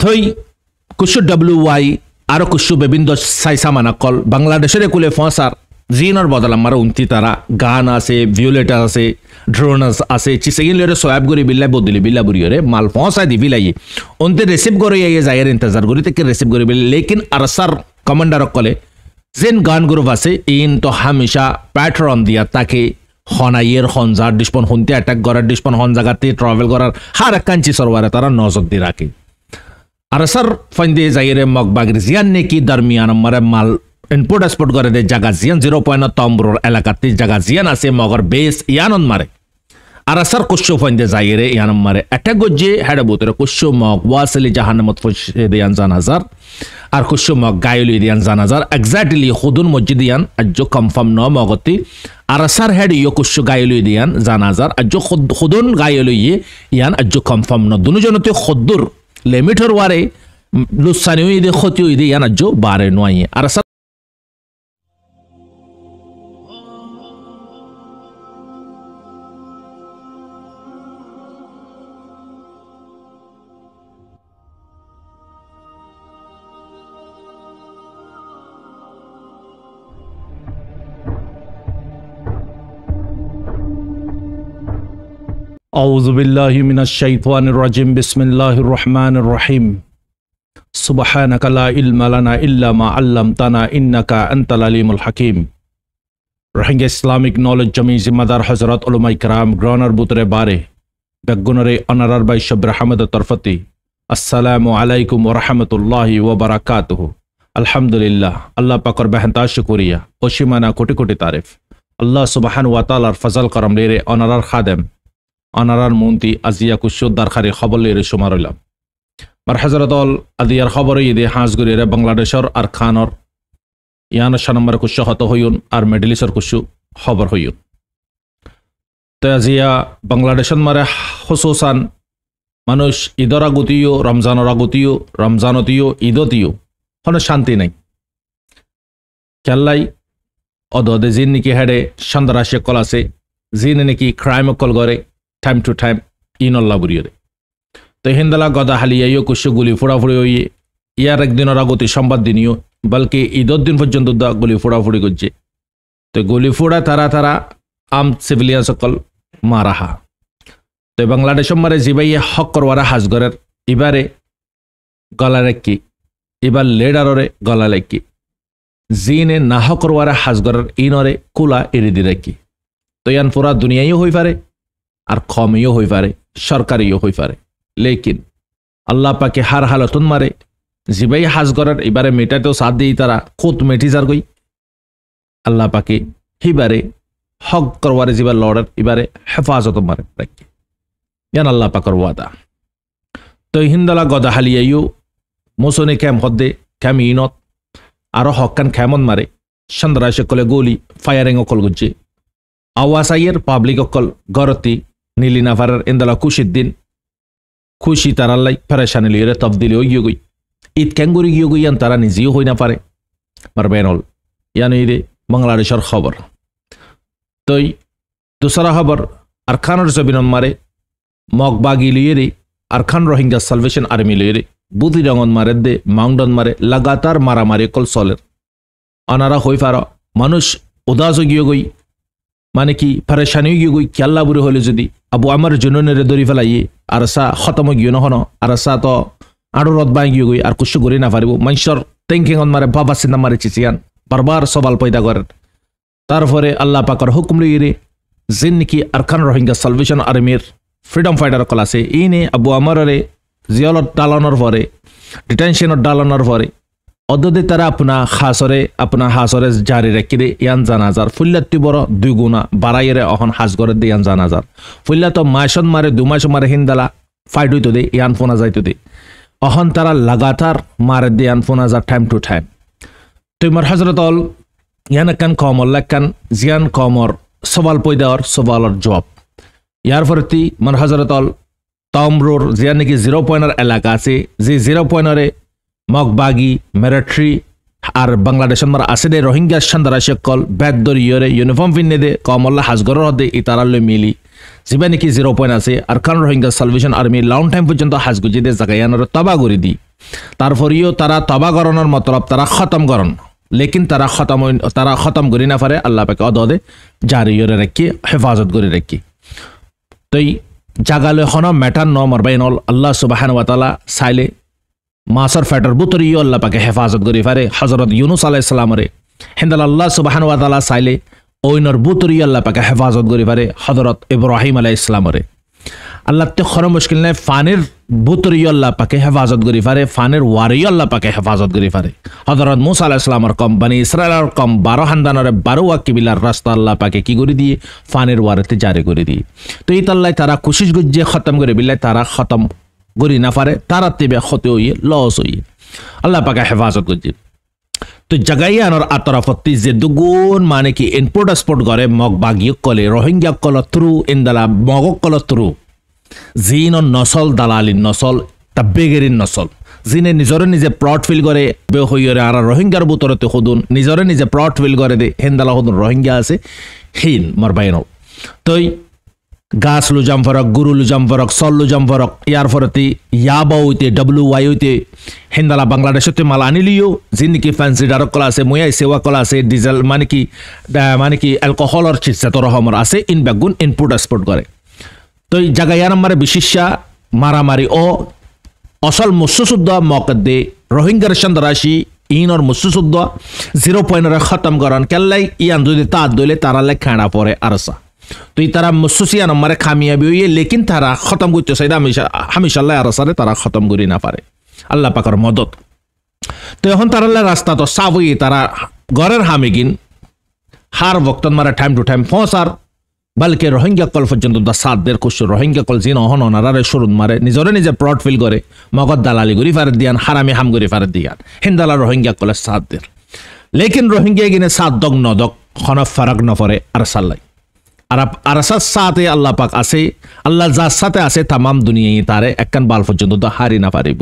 থই কুশু WY আরো কুশু বিভিন্ন সাইসামানাকল বাংলাদেশের কুলে ফসার জিনর বদল আমার উন্তি তারা গান আছে ভিওলেটার আছে ড্রোন আছে চিসেগিন লরে সোয়াব গরি বিল্লা বদলি বিল্লা বুরিয়রে মাল ফসা দি বিলাই উনতে রিসিভ করে ইয়ে জায়ের ইন্তজার করি থেকে রিসিভ করে বিল লেকিন আরসার কমান্ডার কলে যেন গান গ্রুপ আছে ইন তো হামেশা প্যাটার্ন দিয়া তাকে হনাইয়ের হনজার ডিসপন হনতে অ্যাটাক করার ডিসপন হন জায়গাতে ট্রাভেল করার হার কাঞ্চি সরওয়ারে তারা নজর দিয়ে রাখে আরসার ফাইন্দে জায়েরে মগবাগির জিয়ান নেকি দরমিয়ান মারে মাল ইনপুট এক্সপোর্ট করে দে জায়গা জিয়ান 0 তম্বরর এলাকাতে জায়গা জিয়ান আছে মগর বেস ইয়ানন মারে আরসার কুশু ফাইন্দে জায়েরে ইয়ানন মারে অ্যাটাক গজে হেডা বুতরে কুশু মগ ওয়াসলি জাহান্নামত ফসে দেয়ান জানাজার আর কুশু মগ গায়লি দিয়ান জানাজার এক্স্যাক্টলি খুদুন মসজিদ ইয়ান আজো কনফার্ম ন মগতি আরসার হেড ইয়ো কুশু গায়লি দিয়ান জানাজার আজো খুদুন গায়লি ইয়ান আজো কনফার্ম ন দুজনতে খুদ্দুর লিমিটর ওয়ারে লুসানি ইদে খতি ইদে ইয়ান আজো বারে নয় Archer أعوذ بالله من الشيطان الرجيم بسم الله الرحمن الرحيم سبحانك لا علم لنا إلا ما علمتنا إنك أنت العليم الحكيم رحمة Islamic knowledge jami zimmedar Hazrat ulama ikram groner butre bare begunore onarar by Shabir Ahmed Tarfati Assalamu alaikum wa rahmatullahi wa barakatuh Alhamdulillah Allah pakar behanta shukriya oshimana koti koti tarif Allah subhanahu wa ta'ala fazal karam lere onarar khadem অনারার মন্ত্রী আজিয়া কুশোদ্দার খারি খবর লেরে সুমার হইলাম মার হাজারতল আদিয়ার খবরে ইদে হাঁসগুড়িরে বাংলাদেশর আর খানর ইয়ান নম্বর কুশো হত হইউন আর মেডেলিসর কুশু খবর হইউন তো আজিয়া বাংলাদেশত মারে খুসুসান মানুষ ঈদর আগতিও রমজানর আগতিও রমজানতিও ঈদতিও কোনো শান্তি নাই কেল্লাই অদে জিন নাকি হেডে সন্দারাশি কল আছে জিনে নাকি ক্রাইম কল করে টাইম টু টাইম ইনল্লা বুড়িয়ে তো হিন্দালা গদা হালিয়াইও কুশু গুলি ফোড়াফুড়ি হইয়ে ইয়ার একদিনের আগতি সংবাদ দিনিও বলকে ঈদের দিন পর্যন্ত গুলি ফোড়াফুড়ি করছে তো গুলি ফোড়া তারা আম সিভিলিয়ান সকল মারাহা তো বাংলাদেশ মারে জিবাইয়ে হক করওয়ারা হাজগরের এবারে গলা রেখি এবার লেডাররে গলা লেখি জিনে না হক করওয়ারা হাজগরের ইনরে কুলা এড়ি দি রেখি তো ইয়ান পুরা দুনিয়াইও হই পারে আর কমিও হই পারে সরকারিও হই পারে লেকিন আল্লাহ পাকে হার হালতন মারে জিবাই হাজ করার এবারে মেটাতেও সাথ দিই তারা খুদ মেটি যার গই আল্লাহ পাকে হিবারে হক করওয়ারে জিবার লড়ার এবারে হেফাজত মারে রাখি ইয়ান আল্লাহ পাকর ওয়াদা তো হিন্দালা গদা হালিয়াইও মোসনে ক্যাম হদ্দে ক্যাম ইনত আরো হকান খ্যামন মারে সন্দ্রাসে কলে গলি ফায়ারিং অকল গুজে আওয়াসাইয়ের পাবলিক অকল গরতি নীলিনাভারের ইন্দালা খুশির দিন খুশি তারাল্লাই ফেরেশানি লিয়ে তবদিলিও গিয়ে গই ঈদ ক্যাঙ্গুরি গিয়ে গই ইয়ান তারা নিজেও হই না পারে মারবেনল ইয়ান ঈদে বাংলাদেশের খবর তই দুসরা খবর আরখানোর জবিনম মারে মগবাগি লিয়ে আরখান রোহিঙ্গা সালভেশন আর্মি লিয়ে বুদি রঙন মারে দে মাউন্ডন মারে লাগাতার মারামারি কল চলের অনারা হই পার মানুষ উদাস গিয়ে গই মানে কি পরেশানি গিয়ে গই কেল্লা বুড়ি হলে যদি আবু আমার জননেরে দরি ফেলাইয়ে আর সা খতম গিয়ে নহন আর সা তো আরো রদ বাই গিয়ে গই আর কুশু করি না পারিব মানুষের থিঙ্কিং মারে বাবা চিন্তা মারে চিচিয়ান বারবার সবাল পয়দা করেন তারপরে আল্লাহ পাকর হুকুম লিয়ে জিন নাকি আরখান রোহিঙ্গা সালভেশন আর্মির ফ্রিডম ফাইটার কল আছে ইনে আবু আমারে জিয়ালত ডালানোর পরে ডিটেনশনত ডালানোর পরে অদ্যদে তারা আপনা হাসরে জারি রেখে দে ইয়ান জানাজার ফুল্লাতি বড় দুই গুণা বাড়াইরে অহন হাজ করে দে ইয়ান জানাজার ফুল্লা তো মাসন মারে দু মাস মারে হিন্দালা ফাইট হইতো দে ইয়ান ফোনা যাইতো দে অহন তারা লাগাতার মারে দে ইয়ান ফোনা যা টাইম টু টাইম তুমার হজরতল ইয়ান কান কমর লাকান জিয়ান কমর সওয়াল পয়দার সওয়ালর জবাব ইয়ার ফরতি মান হজরতল তমরুর জিয়ান নাকি 0 পয়েন্টের এলাকা আছে যে 0 পয়েন্টরে মগবাগি মিলিটারি আর বাংলাদেশ মার আছে দে রোহিঙ্গা সন্দারাশি কল বেদর ইয়রে ইউনিফর্ম পিনে দে কমল্লা হাজগরের হদে ইতারালে মিলি জিবা নাকি 0 পয়েন্ট আছে Arakan Rohingya salvation army long time পর্যন্ত হাজ গুজি দে জায়গায়ানোর তবা করে দি তারপরেও তারা তবা করণের মতলব তারা খতম করণ লেকিন তারা খতম করি না পারে আল্লাহ পাকে অদদে জারি করে রাখি হেফাজত করে রাখি তই জাগালে হন ম্যাটার ন মরবাইনল আল্লাহ সুবহানাহু ওয়া তাআলা চাইলে মাছর ফ্যাটার বুতরিও আল্লাহ পাকে হেফাজত করি পারে হযরত ইউনুস আলাইহিস সালামরে হেন্দাল আল্লাহ সুবহানাহু ওয়া তাআলা চাইলে ওইনর বুতরিও আল্লাহ পাকে হেফাজত করি পারে হযরত ইব্রাহিম আলাইহিস সালামরে আল্লাহ তে খর মুশকিল নাই ফানের বুতরিও আল্লাহ পাকে হেফাজত করি পারে ফানের ওয়ারিও আল্লাহ পাকে হেফাজত করি পারে হযরত মুসা আলাইহিস সালামর কম বনি ইসরাইলের কম 12 খানদানরে 12 ওয়াকিবিলার রাস্তা আল্লাহ পাকে কি করে দিয়ে ফানের ওয়ারিতে জারি করে দিয়ে তো এই তাল্লাই তারা কোশিশ গুজে খতম করে বিল্লাই তারা খতম করি না পারে তারা তেবে ক্ষতি হইয়ে লস হইয়ে আল্লাহ পাকে হেফাজত করছে তো জাগাইয়ানোর আতরাফতি যে দুগুণ মানে কি ইনপুট এক্সপোর্ট করে মগ বাগিয়ক কলে রোহিঙ্গা কল থ্রু ইন্দালা মগক কল থ্রু জিন নসল দালালিন নসল তা বেগেরিন নসল জিনে নিজরে নিজে প্লট ফিল করে বে হইরে আর রোহিঙ্গার বুতরতে খুদুন নিজরে নিজে প্লট ফিল করে দে হেন্দালা খুদুন রোহিঙ্গা আছে হিন মরবাইনো তই গাছ লুজাম ফরক গুরু লুজাম ফরক সল লুজাম ফরক ইয়ার ফরতি ইয়াবা হইতে WY হইতে হেন্দালা বাংলাদেশতে মাল আনিলিও যিনি কি ফ্যান্সি ডারক কলা আছে ময়াই সেবা কলা আছে ডিজেল মানে কি অ্যালকোহলর চিকিৎসা রহমর আছে ইন বেগুন ইনপুট এক্সপোর্ট করে তো এই জায়গায় নাম্বারে বিশিষ্যা মারামারি ও অসল মুসুসুদ্দ মকদ্দে রোহিঙ্গার সন্ত্রাসী ইনর মুসুসুদ্দ 0 পয়েন্টরে খতম করান কেল্লাই ইয়ান যদি তা দইলে তারালে খাড়া পরে আরসা তো তারা মুসুসিয়া নম্বরে খামিয়াবি হইয়ে লেকিন তারা খতম করতে চাই হামিশাল্লাহ আরসারে তারা খতম করি না পারে আল্লাহ পাকের মদত তো এখন তারালে রাস্তা তো সাফ হইয়ে তারা ঘরের হামিগিন হার বক্তন মারে টাইম টু টাইম ফসার বলকে রোহিঙ্গা কল পর্যন্ত দা সাতদের কুশ রোহিঙ্গা কল জিন অহন অনারারে শুরুন মারে নিজরে নিজে প্লট ফিল করে মগদ দালালি গরি ফারে দিয়ান হারামি হাম গরি ফারে দিয়ান হিন্দালা রোহিঙ্গা কলের সাতদের লেকিন রোহিঙ্গা গিনে সাত দগ নদক খন ফারাক নফরে আর সাল্লাই আর সাথে আল্লাহ পাক আছে আল্লাহ যার সাথে আছে তামাম দুনিয়ায় তারে একখান বাল পর্যন্ত তো হারি না পারিব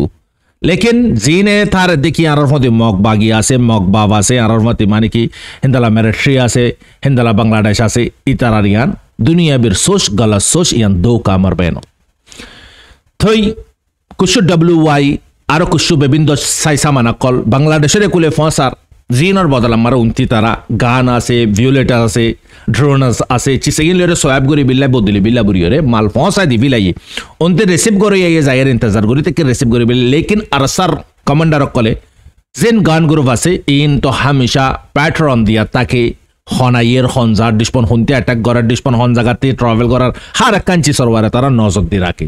লেকিন জিনে তার দেখি আর মধ্যে মগ বাগি আছে মগ বাব আছে আর মধ্যে মানে কি হিন্দালা মিলিটারি আছে হিন্দালা বাংলাদেশ আছে ইতারার ইয়ান দুনিয়া বীর সোচ গলা সোচ ইয়ান দো কামার বেনো থই কুশু WY আর কুশু বেবিন্দ সাইসা মানা কল বাংলাদেশের কুলে ফসার জিনর বদল আমার উন্তি তারা গান আছে ভিওলেটার আছে ড্রোনাস আছে চিসেগিন লেরে সোয়াব গরি বিল্লা বদলি বিল্লা বুরিয়রে মাল ফসা দি বিলাই অন্তে রিসিভ করে ইয়ে জায়ের ইন্তজার করি থেকে রিসিভ করে বিল লেকিন আরসার কমান্ডার কলে যেন গান গ্রুপ আছে ইন তো হামেশা প্যাটার্ন দিয়া তাকে হনাইয়ের হনজার ডিসপন হনতে অ্যাটাক করার ডিসপন হন জায়গাতে ট্রাভেল করার হার কাঞ্চি সরওয়ারে তারা নজর দিয়ে রাখে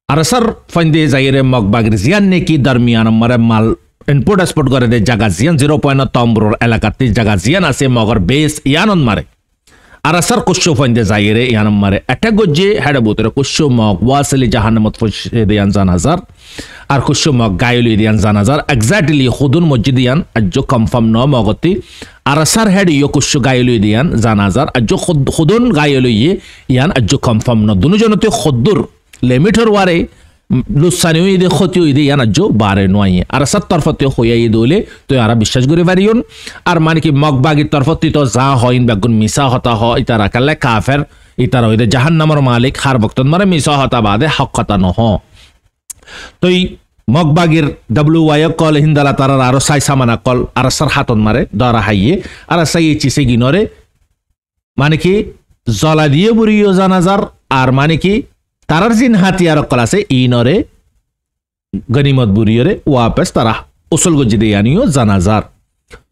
আরসার ফাইন্দে জায়ের মগবাগির জিয়ান নেকি দরমিয়ান আমারে মাল ইনপুট এক্সপোর্ট করে দে জায়গা জিয়ান 0 পয়েন্ট তম্বরর এলাকাতে জায়গা জিয়ান আছে মগর বেস ইয়ানন মারে আর আসার কুশো ফাইন্দে যাইরে ইয়ানম মারে একটা গজ্জে হেডা বুতরে কুশো মগ ওয়াসলি জাহান্নামত ফসে দেয়ান জানাজার আর কুশো মগ গায়লি দেয়ান জানাজার এক্স্যাক্টলি খুদুন মসজিদ ইয়ান আজ্জো কনফার্ম ন মগতি আর আসার হেড ইয়ো কুশো গায়লি দেয়ান জানাজার আজ্জো খুদুন গায়লি ইয়ান আজ্জো কনফার্ম ন দুজনতে খুদ্দুর লিমিটর ওয়ারে লুসানি দে ক্ষতি হয়ে দিয়ে আনাজ্য বারে নয় আর সাত তরফতে হইয়াই দলে তো আর বিশ্বাস করে পারিয়ন আর মানে কি মগবাগির তরফতি তো যা হয় বেগুন মিশা হতা হয় ইতারা কালে কাফের ইতারা হইতে জাহান্নামর মালিক হার বক্তন মারে মিশা হতা বাদে হক কথা নহ তো এই মগবাগির WY কল হিন্দালা তারার আরো সাই সামানা কল আর সার হাতন মারে দরা হাইয়ে আর সাই চিসে গিনরে মানে কি জলা দিয়ে বুড়িও জানাজার আর মানে কি তারার জিন হাতিয়ার কল আছে ইনরে গনিমত বুরিয়রে ওয়াপস তারা উসল গজ্জি দিয়ে আনিও জানাজার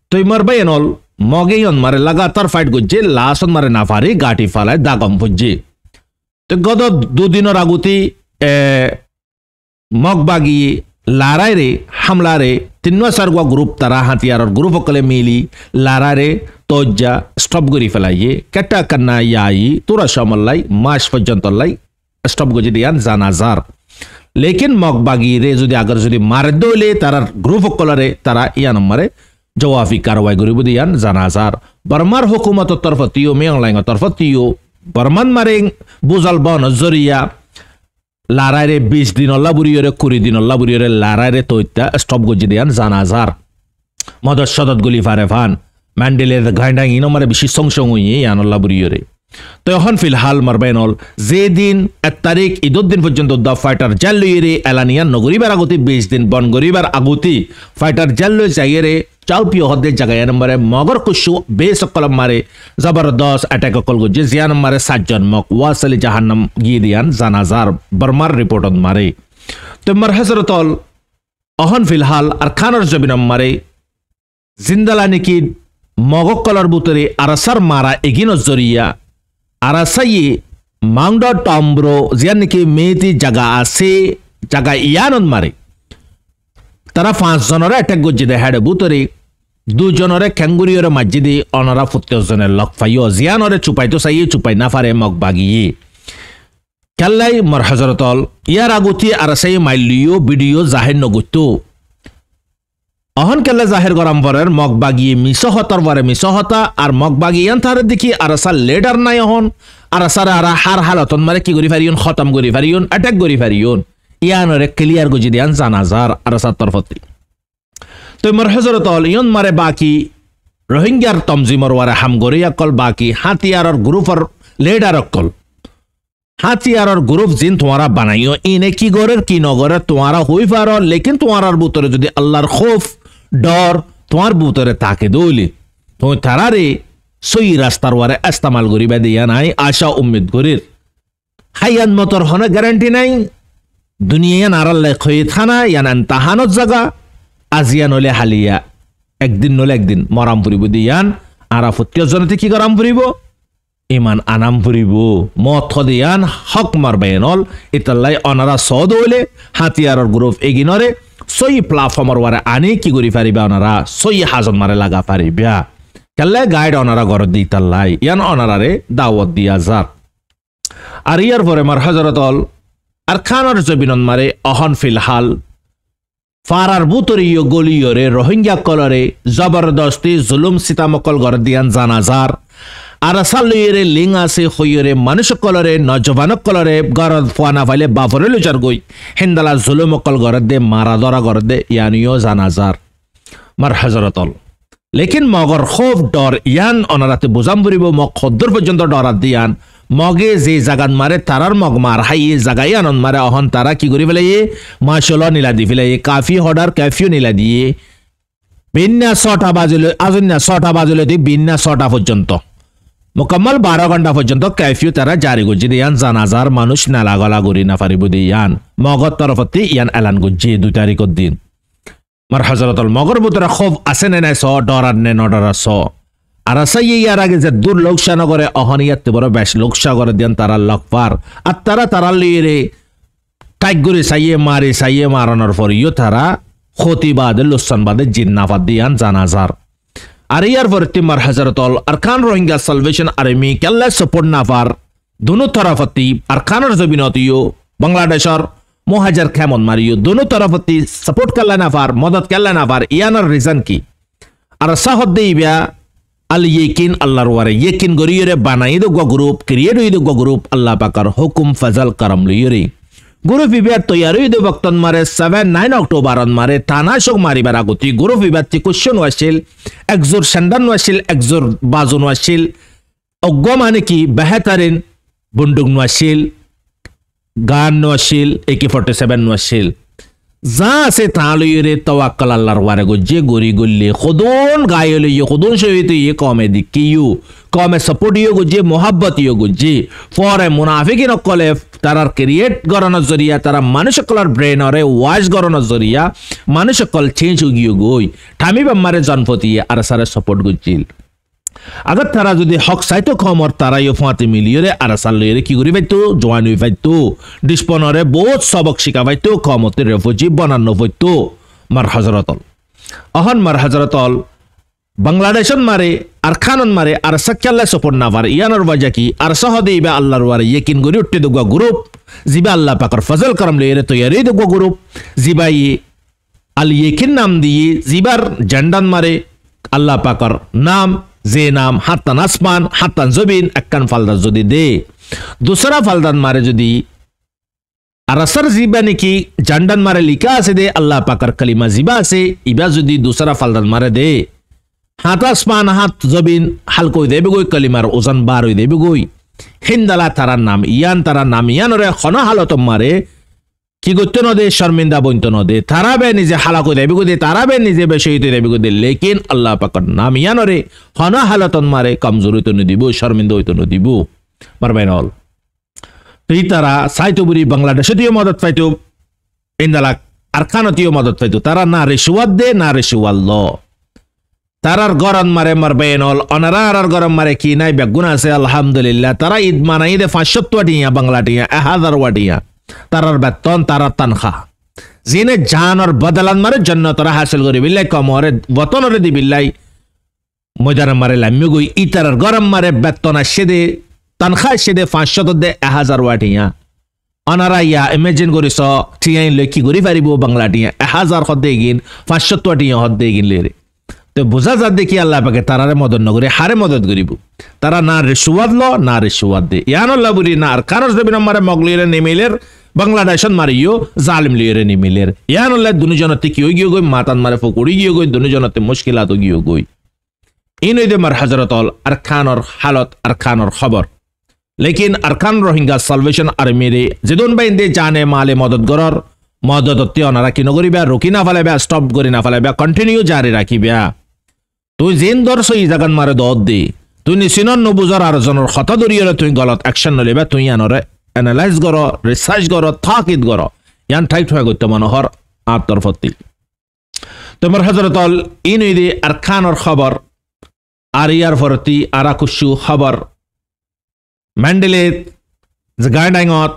তো মরবাই এনল মগেয়ন মারে লাগাতার ফাইট গজ্জে লাসন মারে না পারে গাটি ফালায় দাগম ফুজ্জে তো গত দুদিনের আগুতি মগবাগি লারাই রে হামলা রে 3 সারগুয়া গ্রুপ তারা হাতিয়ারর গ্রুপ সকলে মিলি লারারে তজ্জা স্টপ করি ফেলাইয়ে কেটা কান্না ইয়াই তোরা সমল্লাই মাস পর্যন্ত লাই স্টপ গজি দিয়ান জানাজার লেকিন মগবাগি রে যদি আগর যদি মারে দইলে তারার গ্রুপ কলরে তারা ইয়ান মারে জওয়াফি কারওয়াই করিব দিয়ান জানাজার বর্মার হুকুমতের তরফতিও মেংলাইং তরফতিও বর্মান মারে বুজাল বন জরিয়া লারাইরে 20 দিন অল্লা বুরিয়রে 20 দিন অল্লা বুরিয়রে লারাইরে তৈতা স্টপ গজি দিয়ান জানাজার মদত সদত গুলি ফারে ফান ম্যান্ডেলের গাইন্ডাং ইনো মারে বেশি সংসং হইয়ে ইয়ান অল্লা বুরিয়রে তো এখন ফিলহাল মারবেনল যেদিন 1 তারিখ ঈদের দিন পর্যন্ত দ্য ফাইটার জেল লইরে এলানিয়ান নগরীবার আগতি 20 দিন বন গরিবার আগতি ফাইটার জেল লই যাইরে চাউপিও হদে জায়গায় নম্বরে মগর কুশু বেসকল মারে জবরদস্ত অ্যাটাক কল গজে জিয়া নম্বরে 7 জন মক ওয়াসলি জাহান্নাম গিয়ে দিয়ান জানাজার বর্মার রিপোর্টত মারে তো মার হযরতল অহন ফিলহাল আর খানর জবিন মারে জিন্দালা নাকি মগক কলার বুতরে আরাসার মারা এগিন জরিয়া আরাসাই মাউন্ড টম্ব্রো জিয়া নাকি মেয়েটি জায়গা আছে জায়গা ইয়ানন মারে তারা 5 জনের অ্যাটাক গজ্জি দে হেড বুতরে 2 জনের ক্যাঙ্গুরিয়র মাঝিদি অনরা 70 জনের লক ফাইও জিয়ানরে চুপাইতো সাই চুপাই না পারে মগ বাগিয়ে কাল্লাই মর হযরতল ইয়ার আগতি আরাসাই মাইলিও ভিডিও জাহির নগতো অহন কেলে জাহির গরম পরের মগ বাগিয়ে মিসহতর পরে মিসহতা আর মগ বাগিয়ান তার দেখি আরাসা লেডার নাই অহন আরাসার আরা হার হালতন মারে কি করি ফারিয়ন খতম করি ফারিয়ন অ্যাটাক করি ফারিয়ন ইয়ানরে ক্লিয়ার গজি দিয়ান জানাজার আরাসার তরফতি তো মর হযরতল ইয়ন মারে বাকি রোহিঙ্গার তমজিমর ওয়ারে হামগরিয়া কল বাকি হাতিয়ারর গ্রুপর লেডার কল হাতিয়ারর গ্রুপ জিন তোমারা বানাইও ইনে কি গরের কি নগরের তোমারা হই পারো লেকিন তোমার বুতরে যদি আল্লাহর খৌফ ডর তোমার বুতরে তাকে দইলে তুমি তারারে সই রাস্তার ওয়ারে ইস্তেমাল করিবা দিয়া নাই আশা উম্মিদ করির হায়ান মতর হনে গ্যারান্টি নাই দুনিয়া নারাল্লে খই থানা ইয়ান তাহানত জায়গা আজিয়া নলে হালিয়া একদিন নলে একদিন মরাম ফুরিব দিয়ান আরা 70 জনতে কি গরাম ফুরিব ইমান আনাম ফুরিব মত দিয়ান হক মারবেনল ইতাল্লাই অনারা সদ হইলে হাতিয়ারর গ্রুপ এগিনরে সই প্ল্যাটফর্মর ওয়ারে আনি কি করি পারিবা অনারা সই হাজন মারে লাগা পারিবা কেলে গাইড অনারা গর দি ইতাল্লাই ইয়ান অনারারে দাওয়াত দিয়া যাক আর ইয়ার পরে মার হযরতল আর খানর জবিনন মারে অহন ফিলহাল ফারার বুতরিয় গলিয়রে রোহিঙ্গা কলরে জবরদস্তি জুলুম সিতামকল গর দিয়ান জানাজার আর সালুয়েরে লিং আছে হইরে মানুষ কলরে নজবান কলরে গরদ ফানা ফাইলে বাফরে লুজার গই হিন্দালা জুলুম কল গর দে মারা দরা গর দে ইয়ানিও জানাজার মার হযরতল লেকিন মগর খুব ডর ইয়ান অনারাতে বুজাম বুরিব মগ খদ্দর পর্যন্ত ডরাত দিয়ান মগে যে জাগান মারে তারার মগ মার হাই জাগাই আনন্দ মারে অহন তারা কি করি ফেলে মাশাল্লাহ নীলা দি ফেলে কাফি হডার কাফিও নীলা দিয়ে বিন্যা 6টা বাজলে আজন্যা 6টা বাজলে দি বিন্যা 6টা পর্যন্ত মুকম্মল 12 ঘন্টা পর্যন্ত কাফিও তারা জারি গজি দিয়ান জানাজার মানুষ নালা গলা গরি না পারিব দিয়ান মগর তরফতে ইয়ান এলান গজি 2 তারিখের দিন মার হযরতল মগর বুতরা খুব আছে না নাই স ডরার নে নডরা স আর সাই ইয়ার আগে যে দূর লোকসা নগরে অহনিয়াতে বড় বেশ লোকসা করে দেন তারা লকপার আর তারা লিয়ে টাইগরে সাইয়ে মারানোর পর ইও তারা ক্ষতিবাদে লুসানবাদে জিন্নাফাদ দিয়ান জানাজার আর ইয়ার পরে তিমার হযরতল আর খান রোহিঙ্গা সালভেশন আর্মি কেল্লা সাপোর্ট নাফার দুনো তরফতি আর খানের জমিনতিও বাংলাদেশর মুহাজির কেমন মারিও দুনো তরফতি সাপোর্ট কেল্লা নাফার মদত কেল্লা নাফার ইয়ানার রিজন কি আর সাহদ দেইবা আল ইয়াকিন আল্লাহর ওয়ারে ইয়াকিন গরিয়রে বানাই দো গ্রুপ ক্রিয়েট হই দো গ্রুপ আল্লাহ পাকের হুকুম ফজল করম লিয়রে গ্রুপ বিবাদ তৈয়ার হই দো বক্তন মারে 7-9 অক্টোবর মারে টানা শোক মারিবার আগতি গ্রুপ বিবাদ তি কোশ্চেন ওয়াসিল একজোর সন্ডান ওয়াসিল একজোর বাজুন ওয়াসিল অগ্গ মানে কি বেহতরিন বন্দুক ওয়াসিল গান ওয়াসিল AK-47 ওয়াসিল যা আছে তালইরে তাওয়াক্কাল আল্লাহর ওয়ারে গজে গরি গল্লে খুদুন গায়লে খুদুন শহীতে কমে দিকিও কমে সাপোর্ট ইও গজে মোহাব্বত ইও গজে ফরে মুনাফিকিন কলে তারার ক্রিয়েট গরানোর জরিয়া তারা মানুষ কলার ব্রেনরে ওয়াশ গরানোর জরিয়া মানুষ কল চেঞ্জ গিয়ে গই ঠামি বাম্মারে জনপতি আর সারে সাপোর্ট গজিল আগে তারা যদি হক চাইতো কমর তারাইও ফাঁতে মিলিয়ে আর সাল্লিয়ে কি করি পাইতো জোয়ান হয়ে পাইতো ডিসপনরে বহুত সবক শিখা পাইতো কমতে রেফুজি বানানো পাইতো মার হযরতল অহন মার হযরতল বাংলাদেশন মারে আর খানন মারে আর সাক্কাল্লা সপন না পারে ইয়ানোর বাজা কি আর সহদে ইবা আল্লাহর ওয়ারে ইয়াকিন গরি উঠতে দুগা গ্রুপ জিবা আল্লাহ পাকের ফজল করম লইরে তৈয়ারি দুগা গ্রুপ জিবাই আল ইয়াকিন নাম দিয়ে জিবার জান্ডান মারে আল্লাহ পাকের নাম যে নাম হাত্তান আসমান হাত্তান জবিন একখান ফালদার যদি দে দুসরা ফালদান মারে যদি আর আসর জিবা নাকি জান্ডান মারে লিখা আছে দে আল্লাহ পাকের কালিমা জিবা আছে ইবা যদি দুসরা ফালদান মারে দে হাত আসমান হাত জবিন হালকা হয়ে দেবে গই কালিমার ওজন বার হয়ে দেবে গই হিন্দালা তারার নাম ইয়ানরে হন হালত মারে কি করতে নদে শর্মিন্দা বইন্ত নদে তারাবে নিজে হালা করে দেবে গুদে তারাবে নিজে বেশি হইতে দেবে গুদে লেকিন আল্লাহ পাকের নাম ইয়ানরে হন হালতন মারে কমজোর হইতে নদিব শর্মিন্দা হইতে নদিব পারবেন হল তুই তারা সাইতো বুড়ি বাংলাদেশতীয় মদত পাইতো ইন্দালা আরকানতীয় মদত পাইতো তারা না রিশুয়াত দে না রিশুয়াল ল তারার গরম মারে মারবেন হল অনারা আর গরম মারে কি নাই বেগুন আছে আলহামদুলিল্লাহ তারা ঈদ মানাই দে 500 ওয়াটিয়া বাংলা টিয়া 1000 ওয়াটিয়া তারার বেতন তারার তানখা জিনে জানর বদলান মারে জন্নতরা হাসিল করি বিল্লাই কমরে বতনরে দি বিল্লাই মজার মারে লাম্মি গই ইতারার গরম মারে বেতন আসে দে তানখা আসে দে 500 দে 1000 ওয়াটিয়া অনারা ইয়া ইমেজিন করিস টিয়াই লেখি করি পারিব বাংলা টিয়া 1000 হদ দেগিন 500 ওয়াটিয়া হদ দেগিন লেরে তো বোঝা যা দেখি আল্লাহ পাকে তারারে মদত নগরে হারে মদত করিব তারা না রিশুয়াত ল না রিশুয়াত দে ইয়ানুল্লাহ বুরি না আর কারস দেবি নম্বরে মগলিরে নেমিলের বাংলাদেশন মারিও জালিম লিরে নিমিলের ইয়ানুল্লাহ দুনিজনতে কি গিয়ে গই মাতান মারে ফকুড়ি গিয়ে গই দুনিজনতে মুশকিলাত গিয়ে গই ইনইদে মার হযরতল আরকানর হালত আরকানর খবর লেকিন আরকান রোহিঙ্গা সালভেশন আর্মিরে যেদুন বাইন্দে জানে মালে মদত গরর মদততে অনারা কি নগরিবা রুকি না ফেলাইবা স্টপ করি না ফেলাইবা কন্টিনিউ জারি রাখিবা তুই জিন দর্শ ই জাগান মারে দত দি তুই নিচিনন নবুজর আর জনের কথা দরিয়রে তুই গলত অ্যাকশন নলিবা তুই আনরে এনালাইজ কর রিসার্চ কর তাকিদ কর ইয়ান টাইট হয়ে গইতে মনোহর আত্মরফতি তোমার হযরতল ইনইদি আরকানর খবর আর ইয়ার ফরতি আরাকুশু খবর ম্যান্ডেলে গাইডাইঙত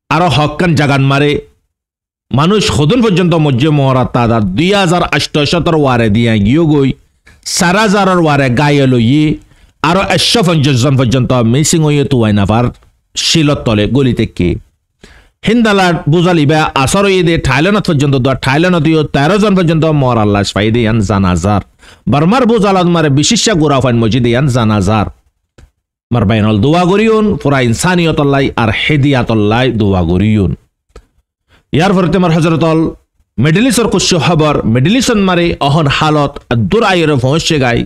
আরো হক্কান জাগান মারে মানুষ সদন পর্যন্ত মজ্জে মহরা তাদা 2800 ওয়ারে দিয়া গিয়ে গই 4000 ওয়ারে গায়ে লইয়ে আরো 150 জন পর্যন্ত মিসিং হইয়ে তুয়াই নাফার শিলত তলে গলিতে কে হিন্দালার বুঝালিবা আসর দে থাইল্যান্ড পর্যন্ত থাইল্যান্ডীয় 13 জন পর্যন্ত মরার লাশ পাই দিয়ান জানাজার বার্মার বুঝালাদ মারে বিশিষ্ট গুরাফাইন মসজিদ ইয়ান জানাজার মারবাইনল দোয়া করিউন পুরা ইনসানিয়তল্লাই আর হেদিয়াতল্লাই দোয়া করিউন ইয়ার পরে তোমার হযরতল মিডলিসর কুশু খবর মিডলিসন মারে অহন হালত দূর আইরে পৌঁছে গাই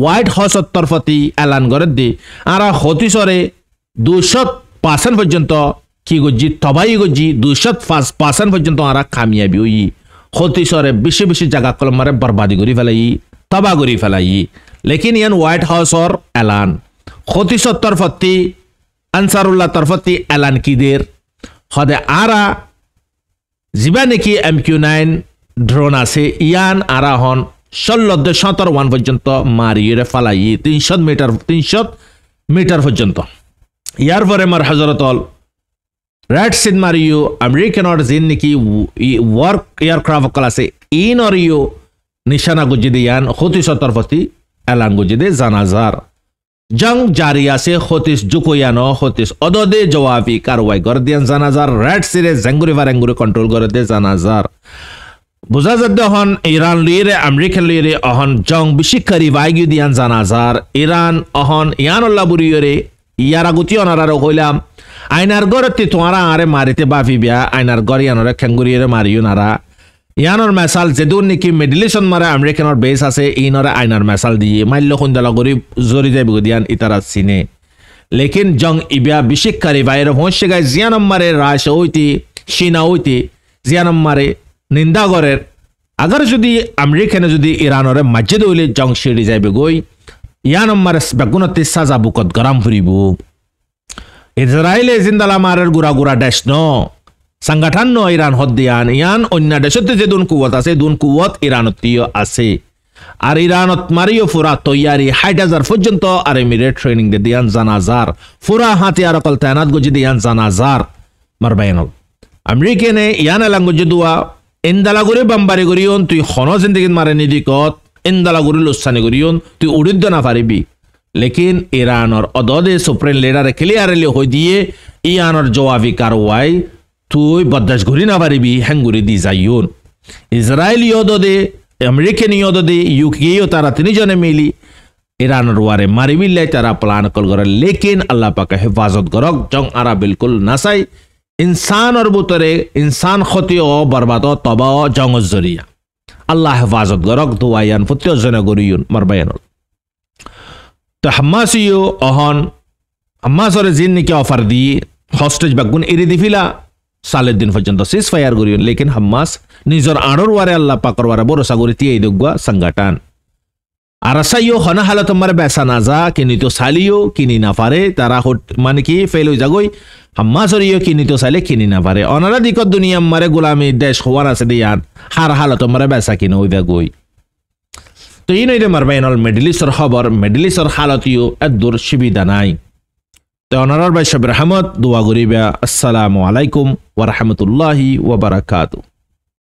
হোয়াইট হাউসর তরফতি এলান করে দি আর হতিসরে 200% পর্যন্ত কি গজি তবাই গজি 205% পর্যন্ত আর কামিয়াবি হই হতিসরে বেশি বেশি জায়গা কলম মারে বরবাদি করি ফেলাই তবা করি ফেলাই লেকিন ইয়ান হোয়াইট হাউসর এলান হতিসর তরফতি আনসারুল্লাহ তরফতি এলান কিদের হদে আরা জিবা নাকি MQ9 ড্রোন আছে ইয়ান আরা হন 16-17 পর্যন্ত মারিয়ে ফালাই 300 মিটার পর্যন্ত ইয়ার পরে মার হযরতল রেড সিন মারিও আমেরিকানর জিন নাকি ওয়ার্ক এয়ারক্রাফট কল আছে ইনরিও নিশানা গুজিদে ইয়ান 70 প্রতি এলান গুজিদে জানাজার জং জারি আছে 30 জুকোয়ানো 30 অদদে জওয়াবি কারওয়াই গর্দিয়ান জানাজার রেড সিরে জঙ্গুরি ভারেঙ্গুরি কন্ট্রোল করে দে জানাজার বুঝা যাচ্ছে হন ইরান লিরে আমেরিকা লিরে অহন জং বিশিকারি বাইগি দিয়ান জানাজার ইরান অহন ইয়ানুল্লাহ বুরিয়রে ইয়ারা গুতি অনারা কইলাম আইনার গরতে তোরা আরে মারিতে বাফি বিয়া আইনার গরি আনরে খেঙ্গুরিরে মারিও নারা ইয়ানোর মেসাল যেদুন নাকি মিডলিসন মারে আমেরিকানোর বেস আছে ইনরে আইনার মেসাল দিয়ে মাল্য খুন্দালা গরি জরি দেব দিয়ান ইতারা সিনে লেকিন জং ইবিয়া বিশিকারি বাইরে পৌঁছে গায় জিয়ানম মারে রাশ হইতে সিনা হইতে জিয়ানম মারে নিন্দা গরের আগার যদি আমেরিকানে যদি ইরানরে মসজিদ হইলে জং সিঁড়ি যাইবে গই ইয়ানম মারে বেগুনতে সাজা বুকত গরম ফুরিব ইসরায়েলে জিন্দালা মারের গুড়া গুড়া দেশ ন সংগঠন ন ইরান হদ্দিয়ান ইয়ান অন্য দেশতে যে দুন কুয়ত আছে দুন কুয়ত ইরানতীয় আছে আর ইরানত মারিও ফুরা তৈয়ারি 60,000 পর্যন্ত আর এমিরে ট্রেনিং দে দিয়ান জানাজার ফুরা হাতিয়ার অকল তায়নাত গজি দিয়ান জানাজার মারবাইনল আমেরিকানে ইয়ান লাঙ্গুজি দুয়া ইন্দালাগুরি বাম্বারি করিয়ন তুই খন জিন্দগিত মারে নিদিকত ইন্দালাগুরি লুসানি করিয়ন তুই উড়িদ্দ না পারিবি লেকিন ইরানর অদদে সুপ্রিম লিডারে ক্লিয়ারলি হই দিয়ে ইয়ানর জওয়াবি কারওয়াই তুই বদাস ঘুরি না পারিবি হ্যাঙ্গুরি দি যাইউন ইসরায়েল ইয়দদে আমেরিকান ইয়দদে ইউকেও তারা তিনজনে মিলি ইরানর ওয়ারে মারিবিল্লাই তারা প্লান কল করে লেকিন আল্লাহ পাকে হেফাজত করক জং আরা বিলকুল নাসাই ইনসানর বুতরে ইনসান ক্ষতি ও বরবাদ তবা জং জরিয়া আল্লাহ হেফাজত করক দুয়ায়ান ফুত্য জনে গরিয়ুন মারবায়ান তো হামাসিও অহন হাম্মাসরে জিন নিকে অফার দি হস্টেজ বাগুন এরি দিফিলা সালের দিন পর্যন্ত সিজ ফায়ার করিও লেকিন হাম্মাস নিজের আড়র ওয়ারে আল্লাহ পাকর ওয়ারে ভরসা করি তিয়াই দগুয়া সংগঠন আর আসাইও হনা হালত মারে বেসা না যা কিনি তো সালিও কিনি না পারে তারা মানে কি ফেল হয়ে যাগই হাম্মাসরিও কিনি তো সালে কিনি না পারে অনারা দিকত দুনিয়া মারে গোলামি দেশ হওয়ার আছে দিয়ান হার হালত মারে বেসা কিনো হইবা গই তো এই নইলে মারবা এনল মেডেলিসর খবর মেডেলিসর হালতিও এদুর সুবিধা নাই তো অনারার ভাই সব রহমত দোয়া করিবা আসসালামু আলাইকুম ওয়া রাহমাতুল্লাহি ওয়া বারাকাতুহু